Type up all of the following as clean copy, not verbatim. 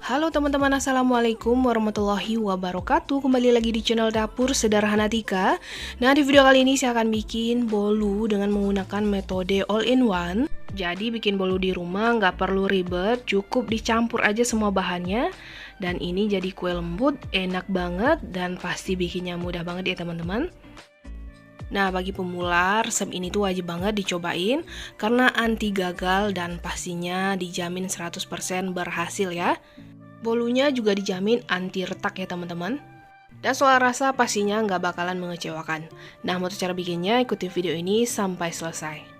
Halo teman-teman, assalamualaikum warahmatullahi wabarakatuh. Kembali lagi di channel Dapur Sederhana Tika. Nah, di video kali ini saya akan bikin bolu dengan menggunakan metode all-in-one. Jadi bikin bolu di rumah nggak perlu ribet, cukup dicampur aja semua bahannya. Dan ini jadi kue lembut, enak banget, dan pasti bikinnya mudah banget ya teman-teman. Nah, bagi pemula, resep ini tuh wajib banget dicobain karena anti gagal dan pastinya dijamin 100% berhasil ya. Bolunya juga dijamin anti retak ya teman-teman. Dan soal rasa pastinya nggak bakalan mengecewakan. Nah, untuk cara bikinnya ikuti video ini sampai selesai.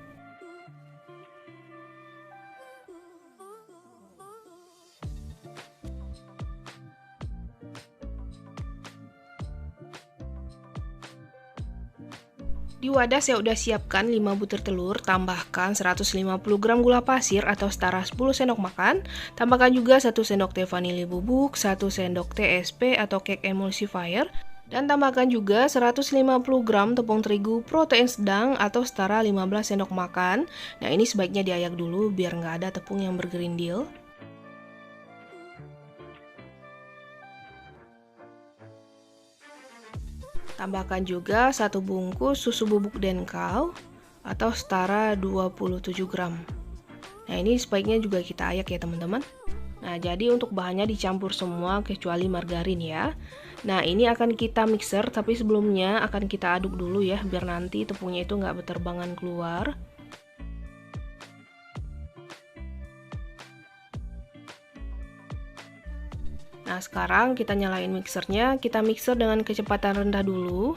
Di wadah saya udah siapkan 5 butir telur, tambahkan 150 gram gula pasir atau setara 10 sendok makan, tambahkan juga 1 sendok teh vanili bubuk, 1 sendok teh SP atau cake emulsifier, dan tambahkan juga 150 gram tepung terigu protein sedang atau setara 15 sendok makan. Nah, ini sebaiknya diayak dulu biar nggak ada tepung yang bergerindil. Tambahkan juga 1 bungkus susu bubuk denkau atau setara 27 gram. Nah, ini sebaiknya juga kita ayak ya teman-teman. Nah, jadi untuk bahannya dicampur semua kecuali margarin ya. Nah, ini akan kita mixer, tapi sebelumnya akan kita aduk dulu ya, biar nanti tepungnya itu nggak berterbangan keluar. Nah, sekarang kita nyalain mixernya, kita mixer dengan kecepatan rendah dulu,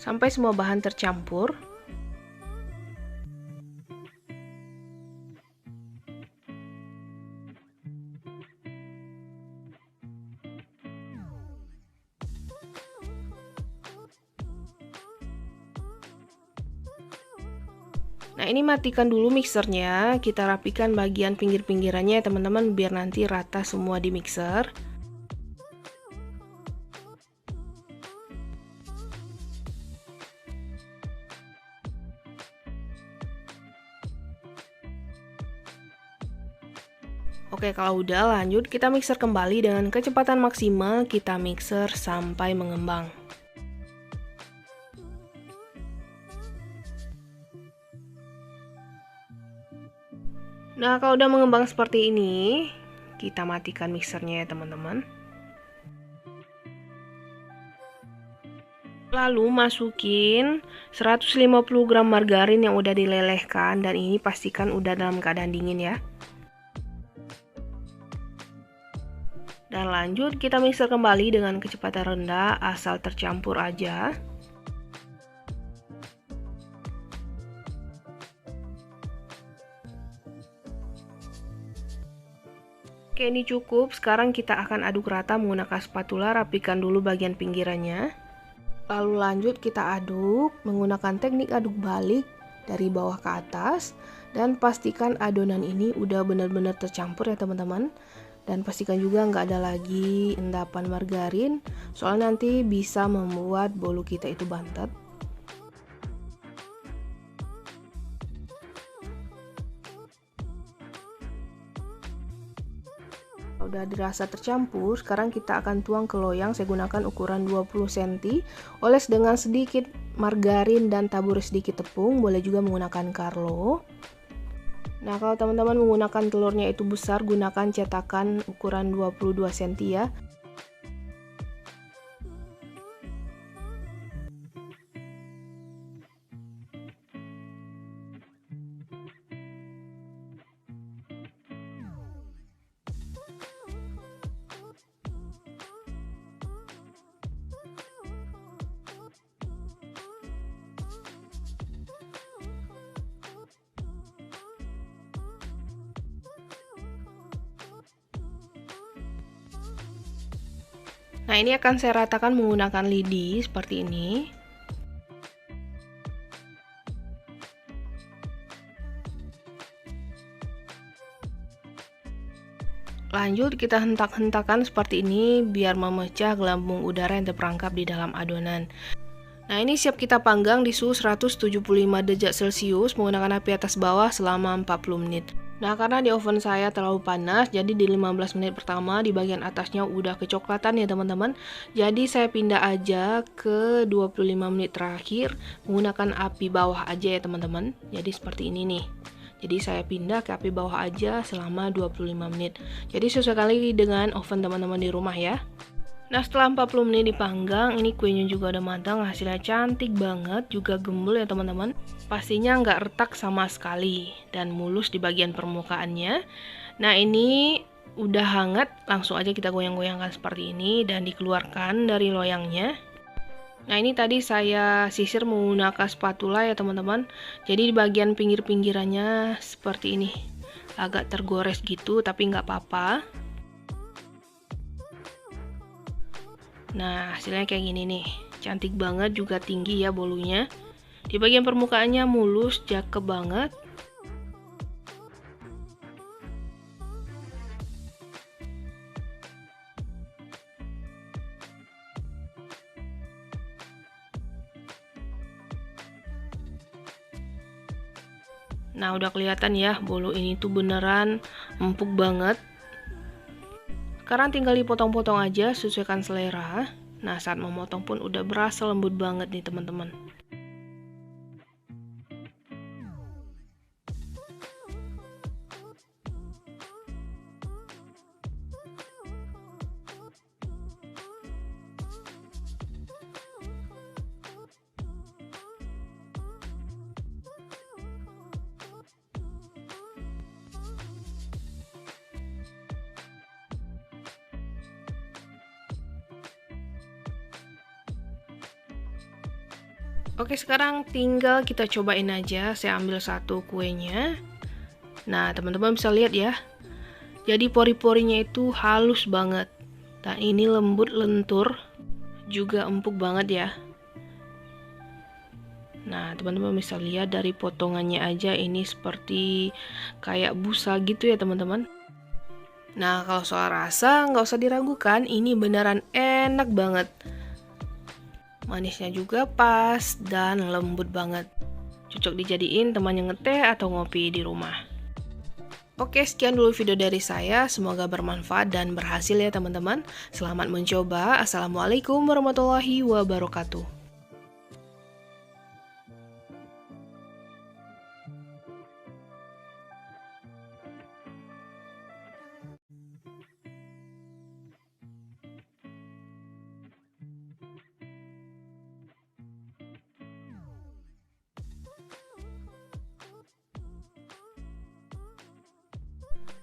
sampai semua bahan tercampur. Nah, ini matikan dulu mixernya, kita rapikan bagian pinggir-pinggirannya ya teman-teman, biar nanti rata semua di mixer. Oke, kalau udah lanjut kita mixer kembali dengan kecepatan maksimal, kita mixer sampai mengembang. Nah, kalau udah mengembang seperti ini, kita matikan mixernya ya teman-teman. Lalu masukin 150 gram margarin yang udah dilelehkan, dan ini pastikan udah dalam keadaan dingin ya. Dan lanjut kita mixer kembali dengan kecepatan rendah asal tercampur aja. Oke, ini cukup. Sekarang kita akan aduk rata menggunakan spatula, rapikan dulu bagian pinggirannya. Lalu lanjut kita aduk menggunakan teknik aduk balik dari bawah ke atas, dan pastikan adonan ini udah benar-benar tercampur ya teman-teman. Dan pastikan juga nggak ada lagi endapan margarin, soalnya nanti bisa membuat bolu kita itu bantet. Udah dirasa tercampur, sekarang kita akan tuang ke loyang. Saya gunakan ukuran 20 cm, oles dengan sedikit margarin dan taburi sedikit tepung, boleh juga menggunakan Carlo. Nah, kalau teman-teman menggunakan telurnya itu besar, gunakan cetakan ukuran 22 cm ya. Nah, ini akan saya ratakan menggunakan lidi seperti ini. Lanjut kita hentak-hentakan seperti ini biar memecah gelembung udara yang terperangkap di dalam adonan. Nah, ini siap kita panggang di suhu 175 derajat Celcius menggunakan api atas bawah selama 40 menit. Nah, karena di oven saya terlalu panas, jadi di 15 menit pertama di bagian atasnya udah kecoklatan ya teman-teman. Jadi saya pindah aja ke 25 menit terakhir menggunakan api bawah aja ya teman-teman. Jadi seperti ini nih. Jadi saya pindah ke api bawah aja selama 25 menit. Jadi sesuai kali dengan oven teman-teman di rumah ya. Nah, setelah 40 menit dipanggang, ini kuenya juga udah matang, hasilnya cantik banget, juga gembul ya teman-teman. Pastinya nggak retak sama sekali, dan mulus di bagian permukaannya. Nah, ini udah hangat, langsung aja kita goyang-goyangkan seperti ini, dan dikeluarkan dari loyangnya. Nah, ini tadi saya sisir menggunakan spatula ya teman-teman. Jadi di bagian pinggir-pinggirannya seperti ini. Agak tergores gitu, tapi nggak apa-apa. Nah, hasilnya kayak gini nih. Cantik banget, juga tinggi ya bolunya. Di bagian permukaannya mulus, cakep banget. Nah, udah kelihatan ya, bolu ini tuh beneran empuk banget. Sekarang tinggal dipotong-potong aja, sesuaikan selera. Nah, saat memotong pun udah berasa lembut banget nih teman-teman. Oke, sekarang tinggal kita cobain aja. Saya ambil satu kuenya. Nah, teman-teman bisa lihat ya. Jadi pori-porinya itu halus banget. Dan ini lembut lentur. Juga empuk banget ya. Nah, teman-teman bisa lihat dari potongannya aja ini seperti kayak busa gitu ya teman-teman. Nah, kalau soal rasa nggak usah diragukan, ini beneran enak banget. Manisnya juga pas dan lembut banget. Cocok dijadiin teman yang ngeteh atau ngopi di rumah. Oke, sekian dulu video dari saya. Semoga bermanfaat dan berhasil ya teman-teman. Selamat mencoba. Assalamualaikum warahmatullahi wabarakatuh.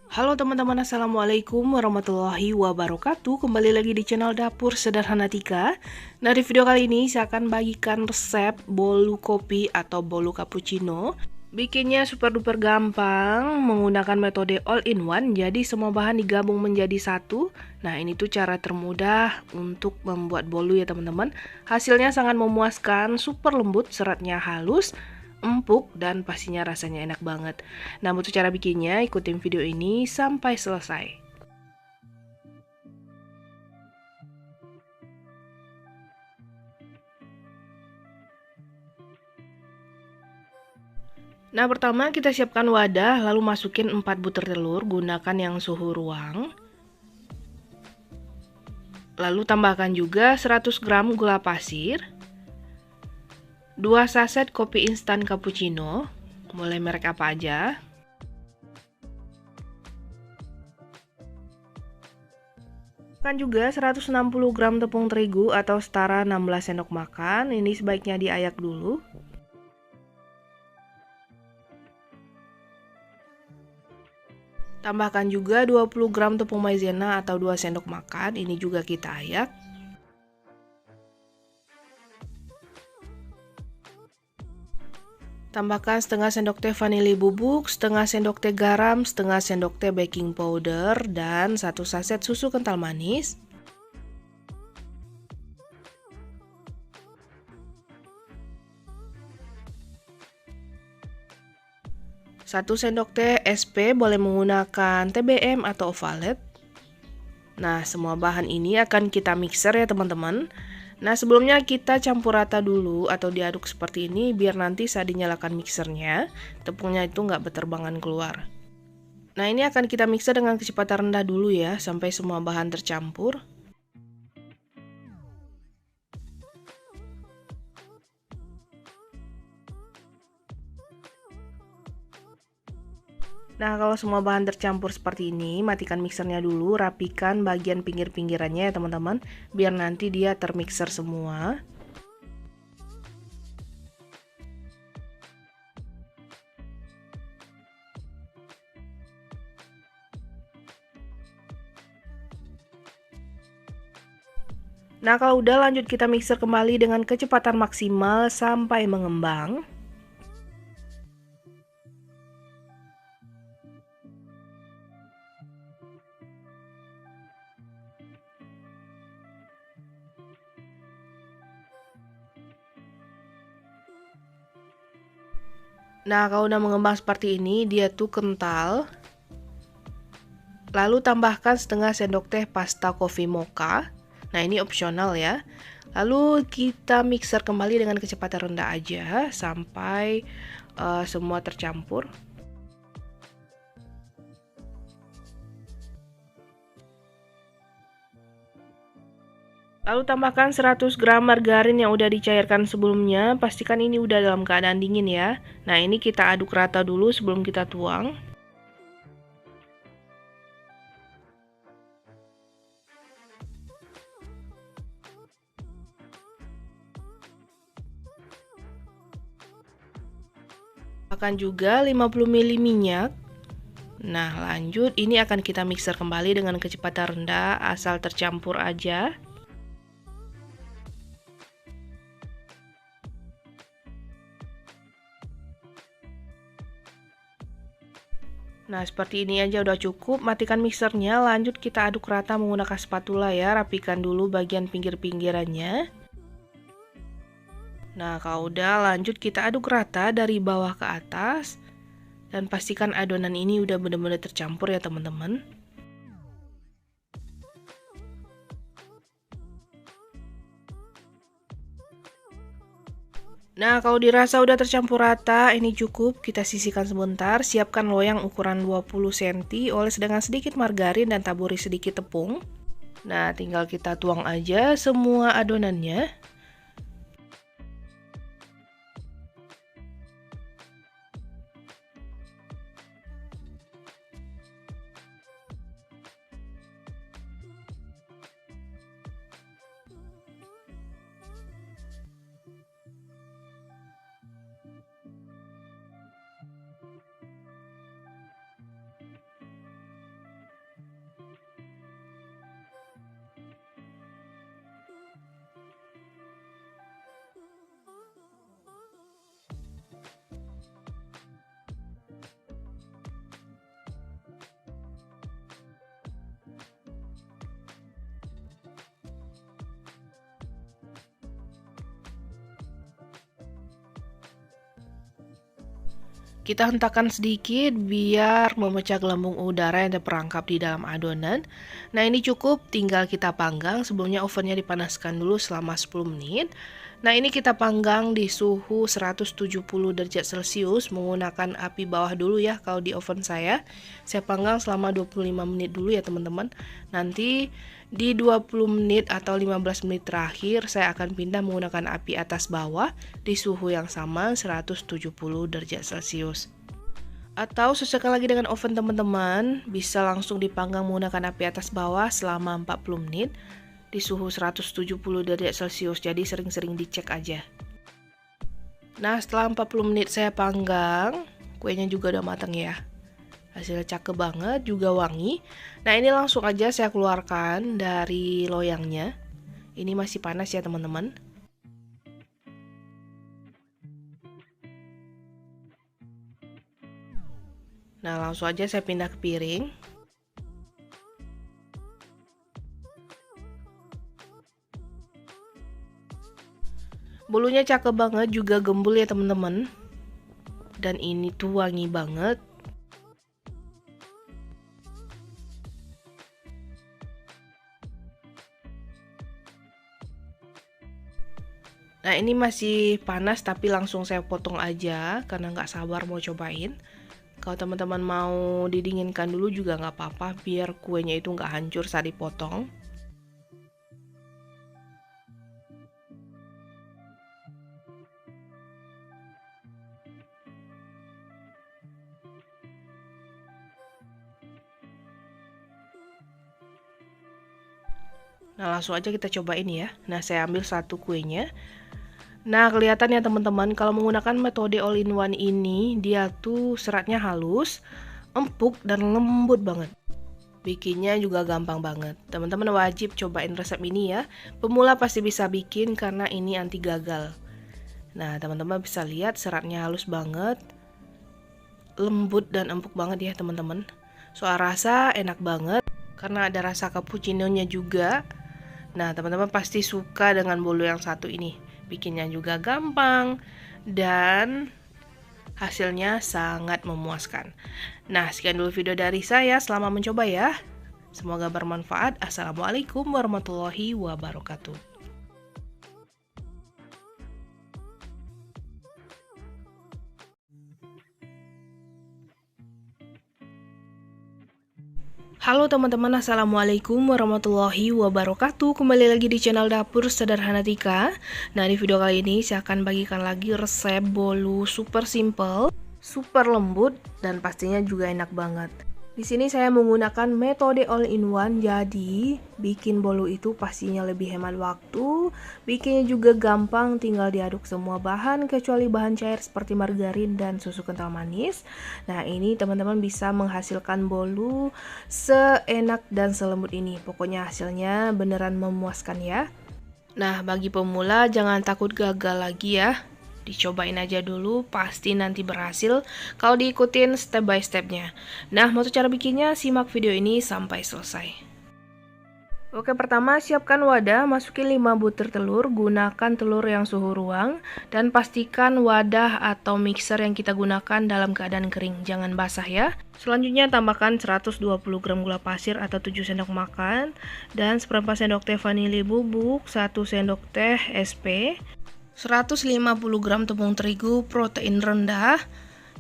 Halo teman-teman, assalamualaikum warahmatullahi wabarakatuh. Kembali lagi di channel Dapur Sederhana Tika. Nah, di video kali ini saya akan bagikan resep bolu kopi atau bolu cappuccino. Bikinnya super duper gampang menggunakan metode all in one. Jadi semua bahan digabung menjadi satu. Nah, ini tuh cara termudah untuk membuat bolu ya teman-teman. Hasilnya sangat memuaskan, super lembut, seratnya halus, empuk, dan pastinya rasanya enak banget. Nah, untuk cara bikinnya, ikutin video ini sampai selesai. Nah, pertama kita siapkan wadah, lalu masukin 4 butir telur, gunakan yang suhu ruang. Lalu tambahkan juga 100 gram gula pasir, 2 saset kopi instan cappuccino, boleh merek apa aja. Kan juga 160 gram tepung terigu atau setara 16 sendok makan. Ini sebaiknya diayak dulu. Tambahkan juga 20 gram tepung maizena atau 2 sendok makan. Ini juga kita ayak. Tambahkan setengah sendok teh vanili bubuk, setengah sendok teh garam, setengah sendok teh baking powder, dan 1 saset susu kental manis. Satu sendok teh SP, boleh menggunakan TBM atau Ovalet. Nah, semua bahan ini akan kita mixer ya teman-teman. Nah, sebelumnya kita campur rata dulu atau diaduk seperti ini biar nanti saat dinyalakan mixernya, tepungnya itu nggak berterbangan keluar. Nah, ini akan kita mixer dengan kecepatan rendah dulu ya, sampai semua bahan tercampur. Nah, kalau semua bahan tercampur seperti ini, matikan mixernya dulu, rapikan bagian pinggir-pinggirannya ya teman-teman, biar nanti dia termixer semua. Nah, kalau udah lanjut kita mixer kembali dengan kecepatan maksimal sampai mengembang. Nah, kalau udah mengembang seperti ini, dia tuh kental. Lalu tambahkan setengah sendok teh pasta coffee mocha. Nah, ini opsional ya. Lalu kita mixer kembali dengan kecepatan rendah aja sampai semua tercampur. Lalu tambahkan 100 gram margarin yang udah dicairkan sebelumnya. Pastikan ini udah dalam keadaan dingin ya. Nah, ini kita aduk rata dulu sebelum kita tuang. Tambahkan juga 50 ml minyak. Nah, lanjut ini akan kita mixer kembali dengan kecepatan rendah asal tercampur aja. Nah, seperti ini aja udah cukup. Matikan mixernya, lanjut kita aduk rata menggunakan spatula ya. Rapikan dulu bagian pinggir-pinggirannya. Nah, kalau udah lanjut kita aduk rata dari bawah ke atas. Dan pastikan adonan ini udah benar-benar tercampur ya teman-teman. Nah, kalau dirasa udah tercampur rata, ini cukup. Kita sisihkan sebentar. Siapkan loyang ukuran 20 cm, oles dengan sedikit margarin dan taburi sedikit tepung. Nah, tinggal kita tuang aja semua adonannya. Kita hentakkan sedikit biar memecah gelembung udara yang terperangkap di dalam adonan. Nah, ini cukup, tinggal kita panggang. Sebelumnya ovennya dipanaskan dulu selama 10 menit. Nah, ini kita panggang di suhu 170 derajat Celcius menggunakan api bawah dulu ya. Kalau di oven saya panggang selama 25 menit dulu ya teman-teman. Nanti di 20 menit atau 15 menit terakhir saya akan pindah menggunakan api atas bawah di suhu yang sama 170 derajat Celcius. Atau sesuaikan lagi dengan oven teman-teman, bisa langsung dipanggang menggunakan api atas bawah selama 40 menit di suhu 170 derajat Celcius. Jadi sering-sering dicek aja. Nah, setelah 40 menit saya panggang, kuenya juga udah matang ya. Hasilnya cakep banget, juga wangi. Nah, ini langsung aja saya keluarkan dari loyangnya. Ini masih panas ya teman-teman. Nah, langsung aja saya pindah ke piring. Bulunya cakep banget, juga gembul ya teman-teman. Dan ini tuh wangi banget. Nah, ini masih panas tapi langsung saya potong aja karena nggak sabar mau cobain. Kalau teman-teman mau didinginkan dulu juga nggak apa-apa, biar kuenya itu nggak hancur saat dipotong. Nah, langsung aja kita cobain ya. Nah, saya ambil satu kuenya. Nah, kelihatan ya teman-teman, kalau menggunakan metode all-in-one ini, dia tuh seratnya halus, empuk, dan lembut banget. Bikinnya juga gampang banget. Teman-teman wajib cobain resep ini ya. Pemula pasti bisa bikin karena ini anti gagal. Nah, teman-teman bisa lihat seratnya halus banget, lembut dan empuk banget ya teman-teman. Soal rasa enak banget karena ada rasa cappuccino-nya juga. Nah, teman-teman pasti suka dengan bolu yang satu ini. Bikinnya juga gampang dan hasilnya sangat memuaskan. Nah, sekian dulu video dari saya. Selamat mencoba ya. Semoga bermanfaat. Assalamualaikum warahmatullahi wabarakatuh. Halo teman-teman, assalamualaikum warahmatullahi wabarakatuh. Kembali lagi di channel Dapur Sederhana Tika. Nah, di video kali ini saya akan bagikan lagi resep bolu super simple, super lembut, dan pastinya juga enak banget. Di sini saya menggunakan metode all-in-one, jadi bikin bolu itu pastinya lebih hemat waktu, bikinnya juga gampang, tinggal diaduk semua bahan kecuali bahan cair seperti margarin dan susu kental manis. Nah, ini teman-teman bisa menghasilkan bolu seenak dan selembut ini. Pokoknya hasilnya beneran memuaskan ya. Nah, bagi pemula jangan takut gagal lagi ya. Dicobain aja dulu, pasti nanti berhasil kalau diikutin step by stepnya. Nah, mau cara bikinnya, simak video ini sampai selesai. Oke, pertama siapkan wadah, masukin 5 butir telur, gunakan telur yang suhu ruang, dan pastikan wadah atau mixer yang kita gunakan dalam keadaan kering, jangan basah ya. Selanjutnya tambahkan 120 gram gula pasir atau 7 sendok makan, dan seperempat sendok teh vanili bubuk, 1 sendok teh SP, 150 gram tepung terigu protein rendah.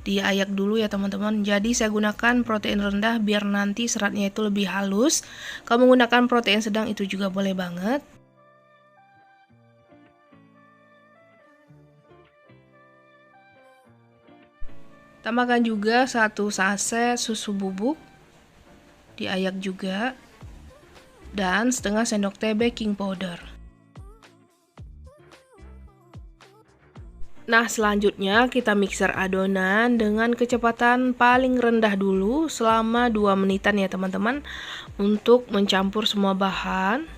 Diayak dulu ya teman-teman. Jadi saya gunakan protein rendah biar nanti seratnya itu lebih halus. Kalau menggunakan protein sedang itu juga boleh banget. Tambahkan juga 1 saset susu bubuk. Diayak juga. Dan setengah sendok teh baking powder. Nah, selanjutnya kita mixer adonan dengan kecepatan paling rendah dulu selama 2 menitan ya teman-teman, untuk mencampur semua bahan.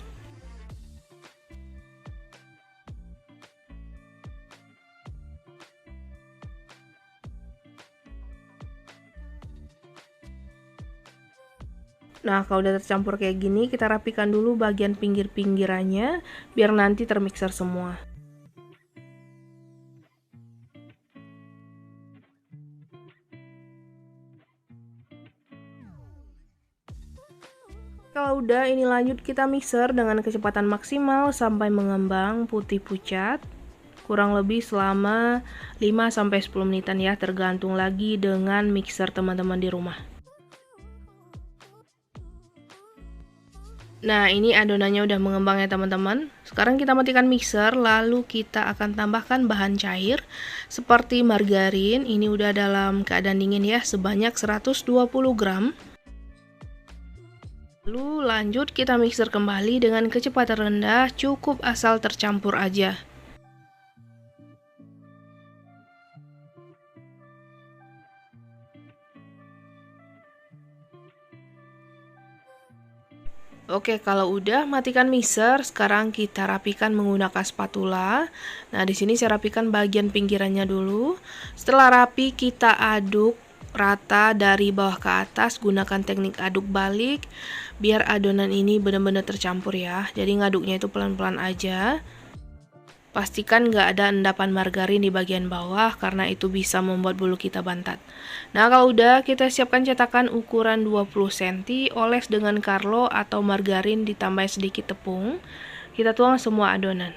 Nah, kalau udah tercampur kayak gini, kita rapikan dulu bagian pinggir-pinggirannya biar nanti termixer semua. Kalau udah, ini lanjut kita mixer dengan kecepatan maksimal sampai mengembang putih pucat. Kurang lebih selama 5-10 menitan ya, tergantung lagi dengan mixer teman-teman di rumah. Nah, ini adonannya udah mengembang ya teman-teman. Sekarang kita matikan mixer, lalu kita akan tambahkan bahan cair seperti margarin. Ini udah dalam keadaan dingin ya, sebanyak 120 gram. Lalu lanjut kita mixer kembali dengan kecepatan rendah, cukup asal tercampur aja. Oke, kalau udah matikan mixer, sekarang kita rapikan menggunakan spatula. Nah, di sini saya rapikan bagian pinggirannya dulu. Setelah rapi, kita aduk rata dari bawah ke atas, gunakan teknik aduk balik biar adonan ini benar-benar tercampur ya. Jadi ngaduknya itu pelan-pelan aja. Pastikan nggak ada endapan margarin di bagian bawah karena itu bisa membuat bulu kita bantat. Nah, kalau udah, kita siapkan cetakan ukuran 20 cm, oles dengan Carlo atau margarin ditambah sedikit tepung. Kita tuang semua adonan.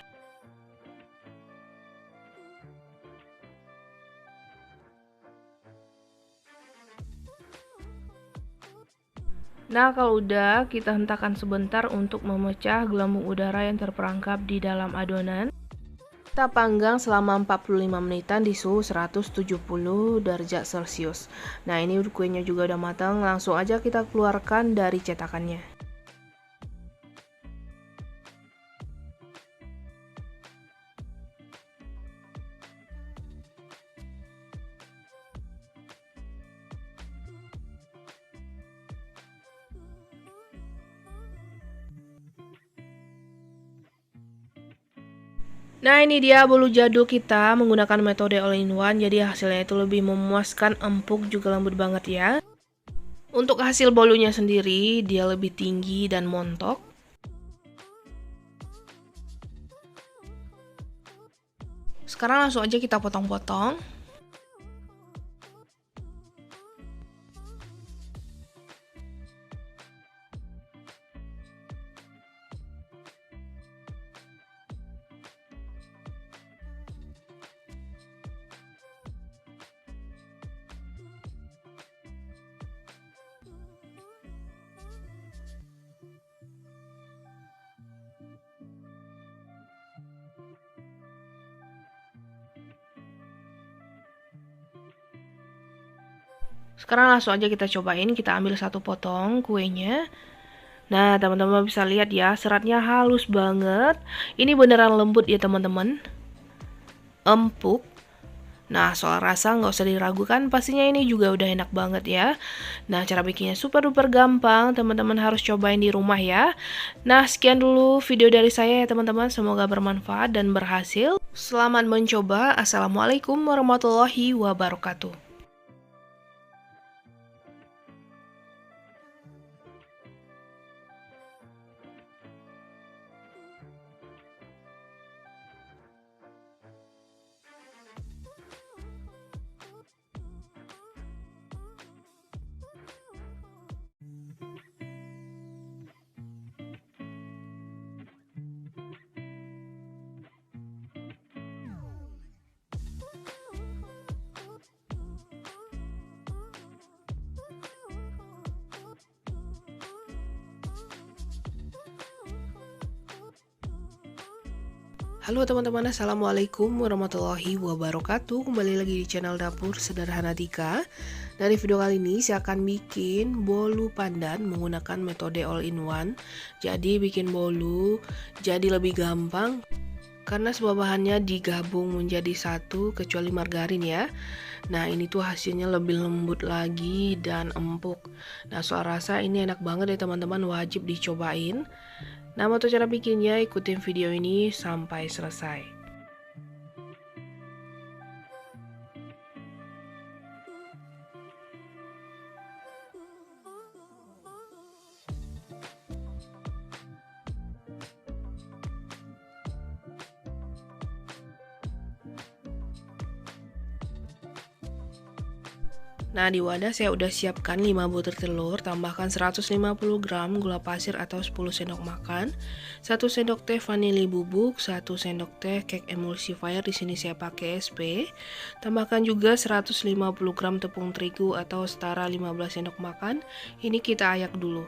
Nah, kalau udah, kita hentakan sebentar untuk memecah gelembung udara yang terperangkap di dalam adonan. Kita panggang selama 45 menitan di suhu 170 derajat Celcius. Nah, ini kuenya juga udah matang, langsung aja kita keluarkan dari cetakannya. Nah, ini dia bolu jadul kita menggunakan metode all-in-one, jadi hasilnya itu lebih memuaskan, empuk, juga lembut banget ya. Untuk hasil bolunya sendiri, dia lebih tinggi dan montok. Sekarang langsung aja kita potong-potong. Sekarang langsung aja kita cobain, kita ambil satu potong kuenya. Nah, teman-teman bisa lihat ya, seratnya halus banget. Ini beneran lembut ya teman-teman. Empuk. Nah, soal rasa nggak usah diragukan, pastinya ini juga udah enak banget ya. Nah, cara bikinnya super duper gampang, teman-teman harus cobain di rumah ya. Nah, sekian dulu video dari saya ya teman-teman, semoga bermanfaat dan berhasil. Selamat mencoba, assalamualaikum warahmatullahi wabarakatuh. Halo teman-teman, assalamualaikum warahmatullahi wabarakatuh. Kembali lagi di channel Dapur Sederhana Tika. Dari video kali ini saya akan bikin bolu pandan menggunakan metode all-in-one. Jadi bikin bolu jadi lebih gampang karena semua bahannya digabung menjadi satu kecuali margarin ya. Nah, ini tuh hasilnya lebih lembut lagi dan empuk. Nah, soal rasa ini enak banget ya teman-teman, wajib dicobain. Nah, untuk cara bikinnya ikutin video ini sampai selesai. Nah, di wadah saya udah siapkan 5 butir telur, tambahkan 150 gram gula pasir atau 10 sendok makan, 1 sendok teh vanili bubuk, 1 sendok teh cake emulsifier, di sini saya pakai SP. Tambahkan juga 150 gram tepung terigu atau setara 15 sendok makan. Ini kita ayak dulu.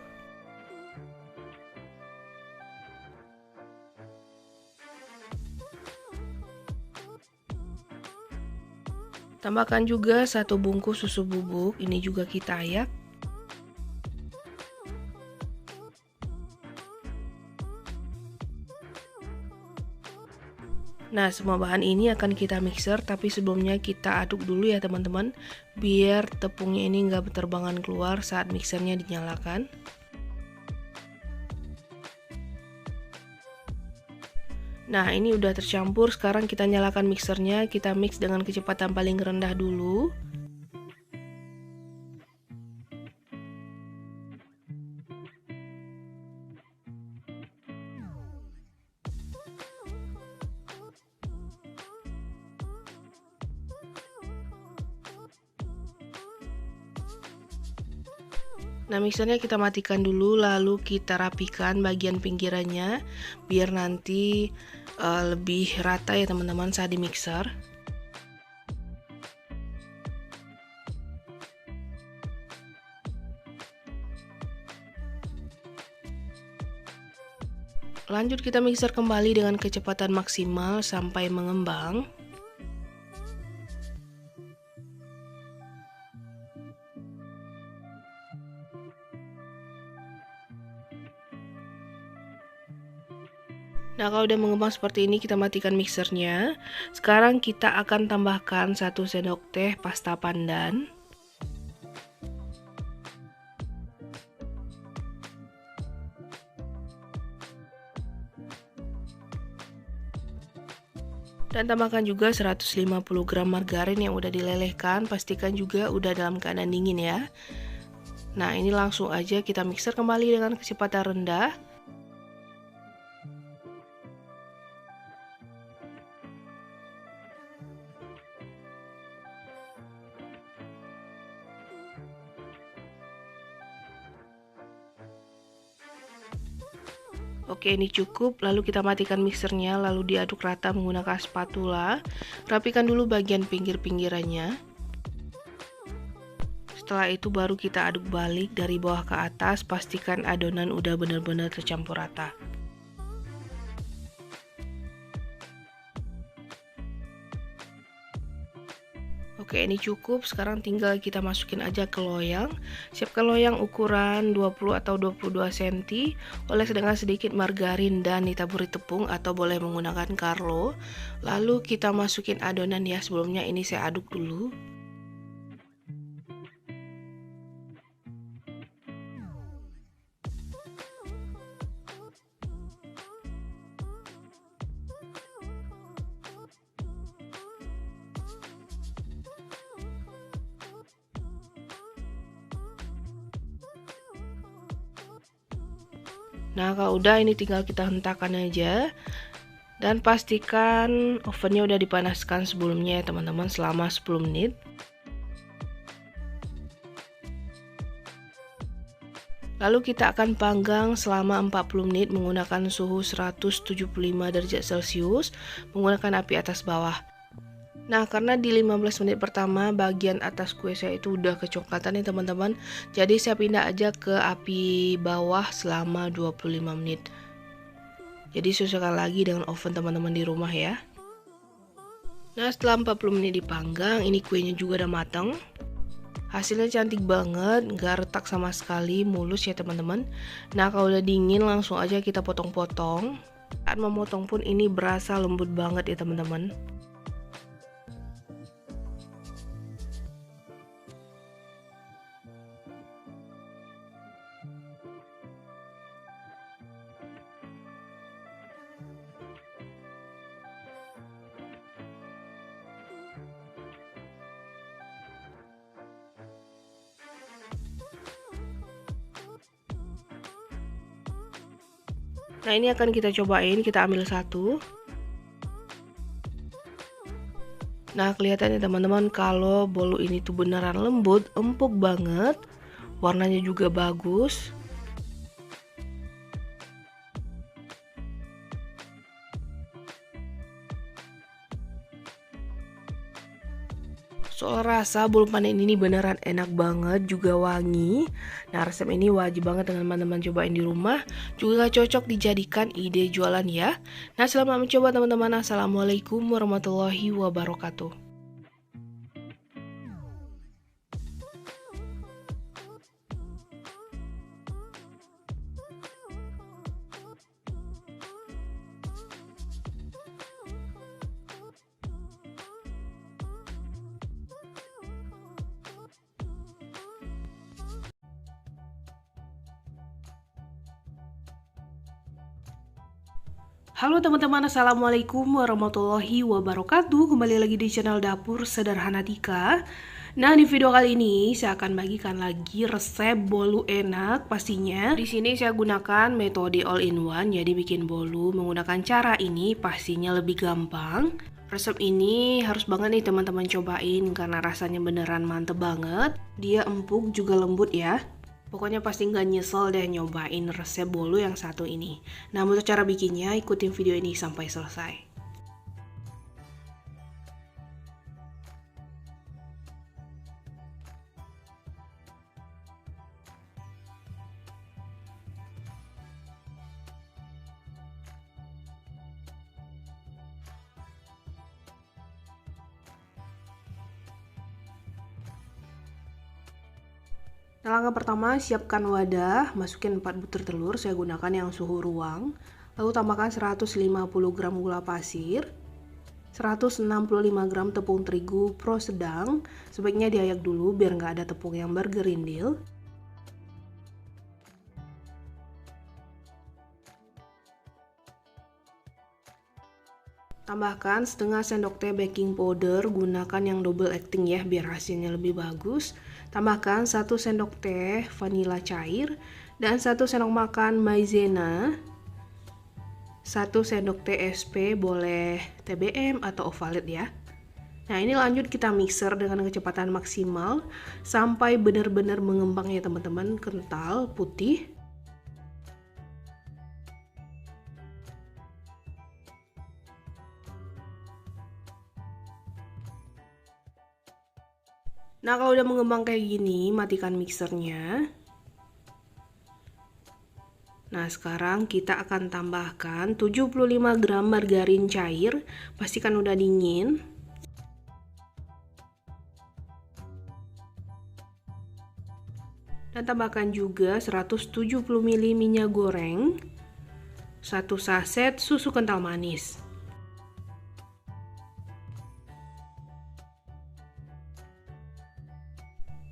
Tambahkan juga 1 bungkus susu bubuk, ini juga kita ayak. Nah, semua bahan ini akan kita mixer, tapi sebelumnya kita aduk dulu ya teman-teman, biar tepungnya ini nggak berterbangan keluar saat mixernya dinyalakan. Nah, ini udah tercampur, sekarang kita nyalakan mixernya, kita mix dengan kecepatan paling rendah dulu. Nah, mixernya kita matikan dulu, lalu kita rapikan bagian pinggirannya biar nanti lebih rata ya teman-teman saat di mixer. Lanjut kita mixer kembali dengan kecepatan maksimal sampai mengembang. Nah, kalau udah mengembang seperti ini, kita matikan mixernya. Sekarang kita akan tambahkan 1 sendok teh pasta pandan. Dan tambahkan juga 150 gram margarin yang udah dilelehkan. Pastikan juga udah dalam keadaan dingin ya. Nah, ini langsung aja kita mixer kembali dengan kecepatan rendah. Oke, ini cukup. Lalu kita matikan mixernya, lalu diaduk rata menggunakan spatula. Rapikan dulu bagian pinggir-pinggirannya. Setelah itu baru kita aduk balik dari bawah ke atas. Pastikan adonan udah benar-benar tercampur rata. Oke, ini cukup. Sekarang tinggal kita masukin aja ke loyang. Siapkan loyang ukuran 20 atau 22 cm. Oles dengan sedikit margarin dan ditaburi tepung atau boleh menggunakan Carlo. Lalu kita masukin adonan ya. Sebelumnya ini saya aduk dulu. Nah, kalau udah ini tinggal kita hentakan aja. Dan pastikan ovennya udah dipanaskan sebelumnya ya teman-teman, selama 10 menit. Lalu kita akan panggang selama 40 menit menggunakan suhu 175 derajat Celcius, menggunakan api atas bawah. Nah, karena di 15 menit pertama bagian atas kue saya itu udah kecoklatan ya teman-teman. Jadi saya pindah aja ke api bawah selama 25 menit. Jadi sesuaikan lagi dengan oven teman-teman di rumah ya. Nah, setelah 40 menit dipanggang, ini kuenya juga udah matang. Hasilnya cantik banget, nggak retak sama sekali, mulus ya teman-teman. Nah, kalau udah dingin langsung aja kita potong-potong. Saat memotong pun ini berasa lembut banget ya teman-teman. Nah, ini akan kita cobain, kita ambil satu. Nah, kelihatan ya teman-teman kalau bolu ini tuh beneran lembut, empuk banget. Warnanya juga bagus. Soal rasa, bolu pandan ini beneran enak banget, juga wangi. Nah, resep ini wajib banget teman-teman cobain di rumah. Juga cocok dijadikan ide jualan ya. Nah, selamat mencoba teman-teman. Assalamualaikum warahmatullahi wabarakatuh. Halo teman-teman, assalamualaikum warahmatullahi wabarakatuh. Kembali lagi di channel Dapur Sederhana Tika. Nah, di video kali ini saya akan bagikan lagi resep bolu enak pastinya. Di sini saya gunakan metode all-in-one, jadi bikin bolu menggunakan cara ini pastinya lebih gampang. Resep ini harus banget nih teman-teman cobain karena rasanya beneran mantep banget. Dia empuk juga lembut ya. Pokoknya pasti nggak nyesel deh nyobain resep bolu yang satu ini. Nah, untuk cara bikinnya ikutin video ini sampai selesai. Nah, langkah pertama, siapkan wadah, masukin 4 butir telur, saya gunakan yang suhu ruang. Lalu tambahkan 150 gram gula pasir, 165 gram tepung terigu pro sedang. Sebaiknya diayak dulu biar nggak ada tepung yang bergerindil. Tambahkan setengah sendok teh baking powder, gunakan yang double acting ya biar hasilnya lebih bagus. Tambahkan 1 sendok teh vanila cair dan 1 sendok makan maizena. 1 sendok teh SP, boleh TBM atau Ovaltine ya. Nah, ini lanjut kita mixer dengan kecepatan maksimal sampai benar-benar mengembang ya teman-teman, kental, putih. Nah, kalau udah mengembang kayak gini, matikan mixernya. Nah, sekarang kita akan tambahkan 75 gram margarin cair. Pastikan udah dingin. Dan tambahkan juga 170 ml minyak goreng, 1 saset susu kental manis.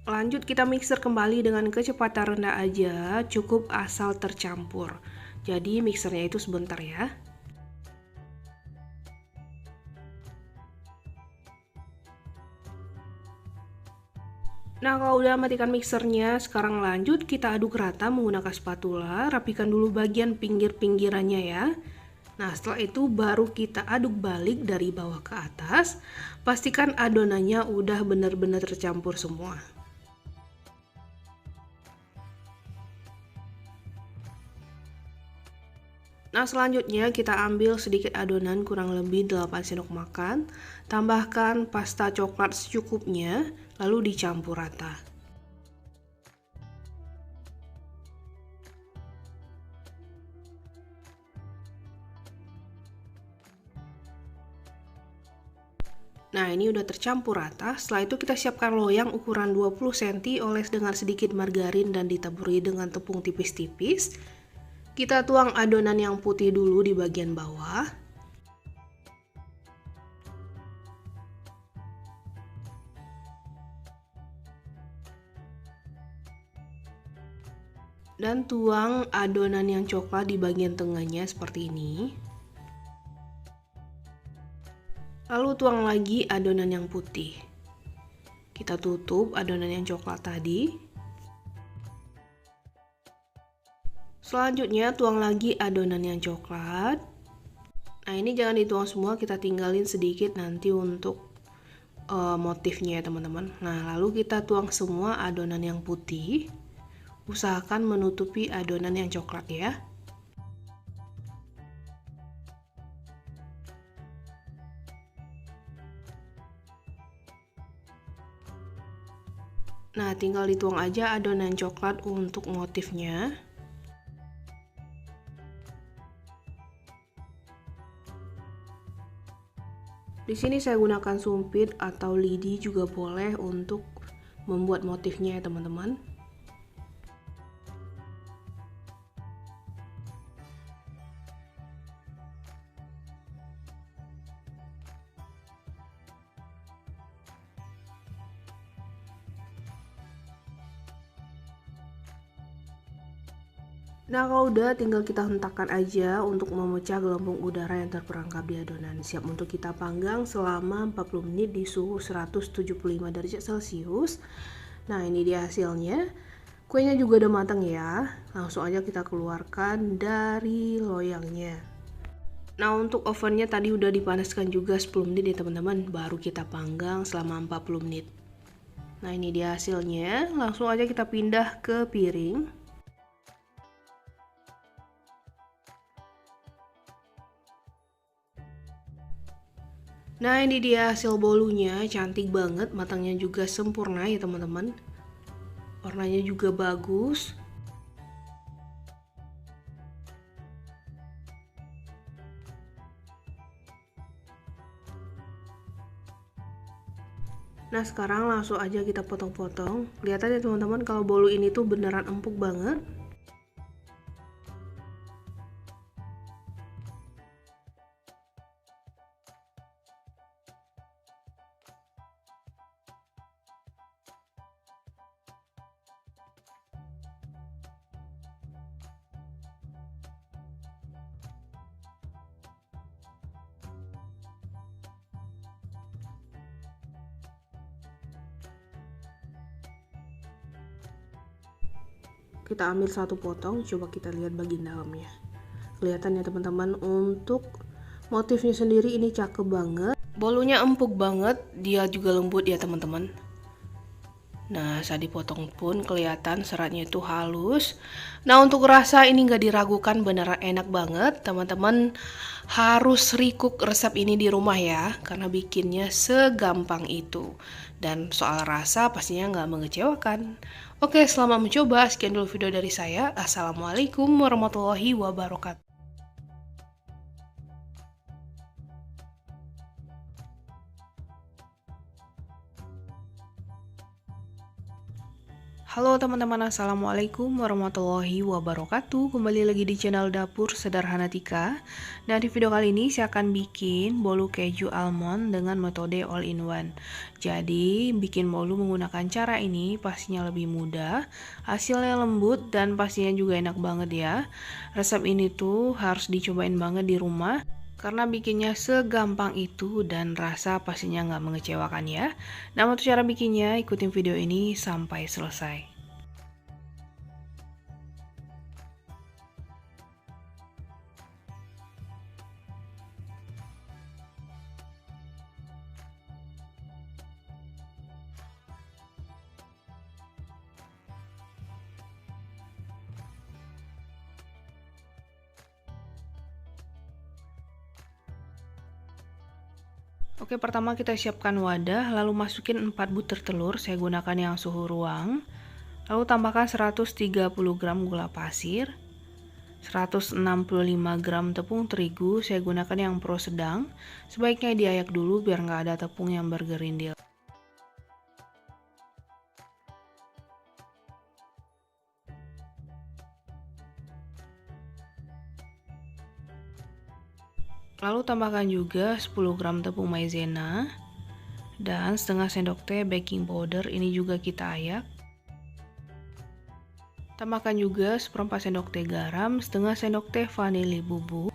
Lanjut kita mixer kembali dengan kecepatan rendah aja, cukup asal tercampur. Jadi mixernya itu sebentar ya. Nah, kalau udah matikan mixernya, sekarang lanjut kita aduk rata menggunakan spatula. Rapikan dulu bagian pinggir-pinggirannya ya. Nah, setelah itu baru kita aduk balik dari bawah ke atas. Pastikan adonannya udah benar-benar tercampur semua. Nah, selanjutnya kita ambil sedikit adonan kurang lebih 8 sendok makan. Tambahkan pasta coklat secukupnya, lalu dicampur rata. Nah, ini udah tercampur rata. Setelah itu kita siapkan loyang ukuran 20 cm, oles dengan sedikit margarin dan ditaburi dengan tepung tipis-tipis. Kita tuang adonan yang putih dulu di bagian bawah. Dan tuang adonan yang coklat di bagian tengahnya seperti ini. Lalu tuang lagi adonan yang putih. Kita tutup adonan yang coklat tadi. Selanjutnya tuang lagi adonan yang coklat. Nah, ini jangan dituang semua, kita tinggalin sedikit nanti untuk motifnya ya teman-teman. Nah, lalu kita tuang semua adonan yang putih. Usahakan menutupi adonan yang coklat ya. Nah, tinggal dituang aja adonan coklat untuk motifnya. Di sini saya gunakan sumpit atau lidi juga boleh untuk membuat motifnya ya teman-teman. Nah, kalau udah tinggal kita hentakkan aja untuk memecah gelembung udara yang terperangkap di adonan. Siap untuk kita panggang selama 40 menit di suhu 175 derajat Celcius. Nah, ini dia hasilnya. Kuenya juga udah matang ya. Langsung aja kita keluarkan dari loyangnya. Nah, untuk ovennya tadi udah dipanaskan juga 10 menit ya teman-teman. Baru kita panggang selama 40 menit. Nah, ini dia hasilnya. Langsung aja kita pindah ke piring. Nah, ini dia hasil bolunya, cantik banget, matangnya juga sempurna ya teman-teman. Warnanya juga bagus. Nah sekarang langsung aja kita potong-potong. Kelihatan ya teman-teman kalau bolu ini tuh beneran empuk banget. Kita ambil satu potong, coba kita lihat bagian dalamnya. Kelihatan ya teman-teman, untuk motifnya sendiri ini cakep banget. Bolunya empuk banget, dia juga lembut ya teman-teman. Nah saat dipotong pun kelihatan seratnya itu halus. Nah untuk rasa ini nggak diragukan, beneran enak banget. Teman-teman harus rikuk resep ini di rumah ya, karena bikinnya segampang itu. Dan soal rasa pastinya nggak mengecewakan. Oke, selamat mencoba. Sekian dulu video dari saya. Assalamualaikum warahmatullahi wabarakatuh. Halo teman-teman, assalamualaikum warahmatullahi wabarakatuh. Kembali lagi di channel Dapur Sederhana Tika. Nah di video kali ini saya akan bikin bolu keju almond dengan metode all in one. Jadi bikin bolu menggunakan cara ini pastinya lebih mudah, hasilnya lembut dan pastinya juga enak banget ya. Resep ini tuh harus dicobain banget di rumah, karena bikinnya segampang itu dan rasa pastinya nggak mengecewakan ya. Nah untuk cara bikinnya, ikutin video ini sampai selesai. Oke, pertama kita siapkan wadah, lalu masukin 4 butir telur, saya gunakan yang suhu ruang. Lalu tambahkan 130 gram gula pasir, 165 gram tepung terigu, saya gunakan yang pro sedang. Sebaiknya diayak dulu biar nggak ada tepung yang bergerindil. Lalu tambahkan juga 10 gram tepung maizena dan setengah sendok teh baking powder, ini juga kita ayak. Tambahkan juga seperempat sendok teh garam, setengah sendok teh vanili bubuk,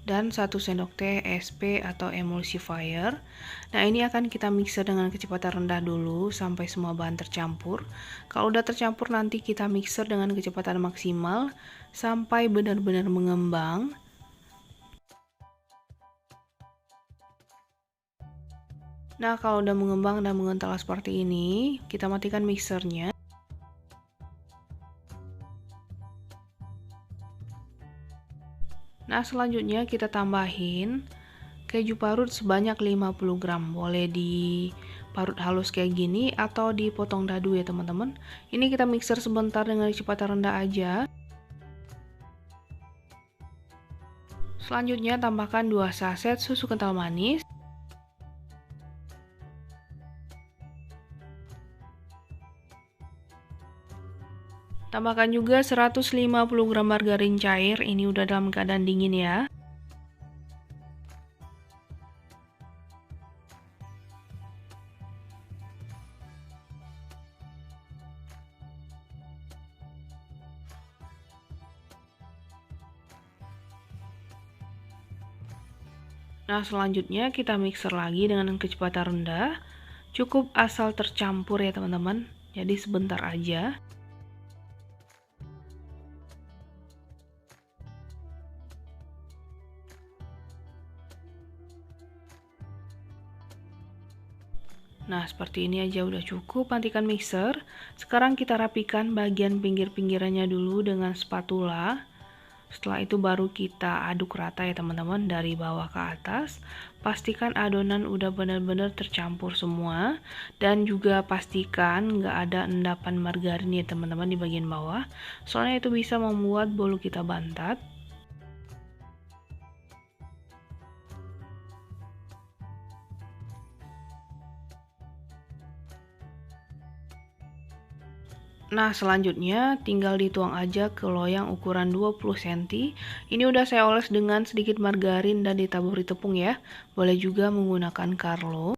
dan 1 sendok teh SP atau emulsifier. Nah ini akan kita mixer dengan kecepatan rendah dulu sampai semua bahan tercampur. Kalau udah tercampur nanti kita mixer dengan kecepatan maksimal sampai benar-benar mengembang. Nah kalau udah mengembang dan mengental seperti ini, kita matikan mixernya. Nah selanjutnya kita tambahin keju parut sebanyak 50 gram. Boleh diparut halus kayak gini atau dipotong dadu ya teman-teman. Ini kita mixer sebentar dengan kecepatan rendah aja. Selanjutnya tambahkan 2 saset susu kental manis. Tambahkan juga 150 gram margarin cair, ini udah dalam keadaan dingin ya. Nah selanjutnya kita mixer lagi dengan kecepatan rendah. Cukup asal tercampur ya teman-teman, jadi sebentar aja. Nah seperti ini aja udah cukup, matikan mixer. Sekarang kita rapikan bagian pinggir-pinggirannya dulu dengan spatula. Setelah itu baru kita aduk rata ya teman-teman, dari bawah ke atas. Pastikan adonan udah benar-benar tercampur semua. Dan juga pastikan nggak ada endapan margarin ya teman-teman di bagian bawah. Soalnya itu bisa membuat bolu kita bantat. Nah, selanjutnya tinggal dituang aja ke loyang ukuran 20 cm. Ini udah saya oles dengan sedikit margarin dan ditaburi tepung ya. Boleh juga menggunakan Carlo.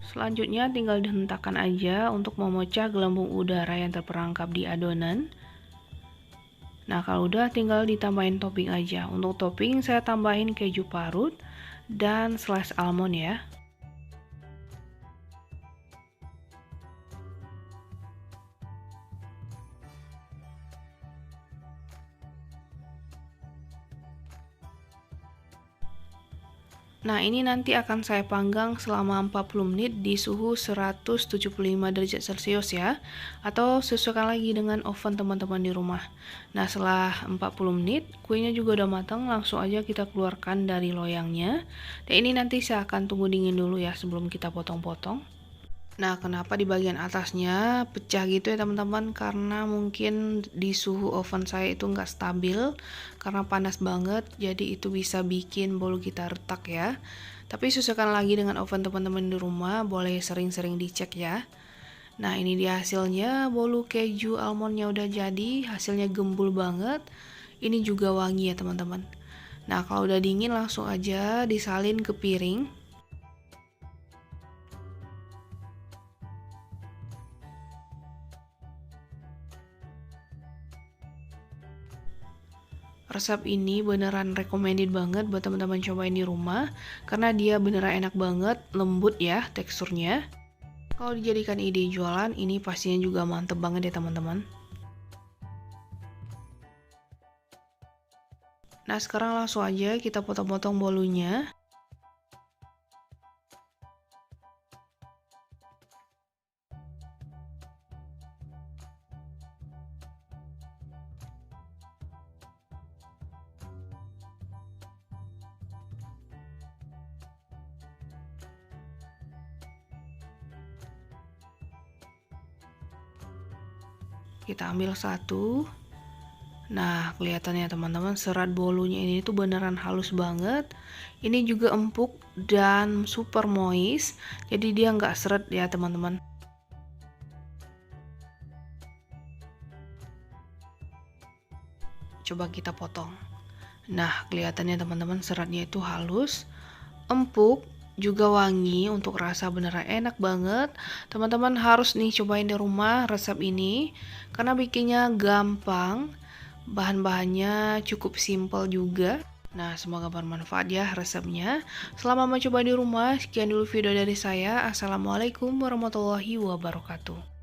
Selanjutnya tinggal dihentakkan aja untuk memecah gelembung udara yang terperangkap di adonan. Nah, kalau udah tinggal ditambahin topping aja. Untuk topping saya tambahin keju parut dan slice almond ya. Nah, ini nanti akan saya panggang selama 40 menit di suhu 175 derajat Celcius ya. Atau sesuaikan lagi dengan oven teman-teman di rumah. Nah, setelah 40 menit, kuenya juga udah matang, langsung aja kita keluarkan dari loyangnya. Dan ini nanti saya akan tunggu dingin dulu ya sebelum kita potong-potong. Nah, kenapa di bagian atasnya pecah gitu ya teman-teman? Karena mungkin di suhu oven saya itu nggak stabil, karena panas banget, jadi itu bisa bikin bolu kita retak ya. Tapi sesuaikan lagi dengan oven teman-teman di rumah, boleh sering-sering dicek ya. Nah, ini dia hasilnya, bolu keju almondnya udah jadi, hasilnya gembul banget. Ini juga wangi ya teman-teman. Nah, kalau udah dingin langsung aja disalin ke piring. Resep ini beneran recommended banget buat teman-teman cobain di rumah karena dia beneran enak banget, lembut ya teksturnya. Kalau dijadikan ide jualan, ini pastinya juga mantep banget ya teman-teman. Nah, sekarang langsung aja kita potong-potong bolunya. Kita ambil satu. Nah, kelihatannya teman-teman serat bolunya ini tuh beneran halus banget. Ini juga empuk dan super moist. Jadi dia nggak seret ya teman-teman. Coba kita potong. Nah, kelihatannya teman-teman seratnya itu halus, empuk, juga wangi, untuk rasa beneran enak banget. Teman-teman harus nih cobain di rumah resep ini karena bikinnya gampang, bahan-bahannya cukup simple juga. Nah, semoga bermanfaat ya resepnya. Selama mencoba di rumah, sekian dulu video dari saya. Assalamualaikum warahmatullahi wabarakatuh.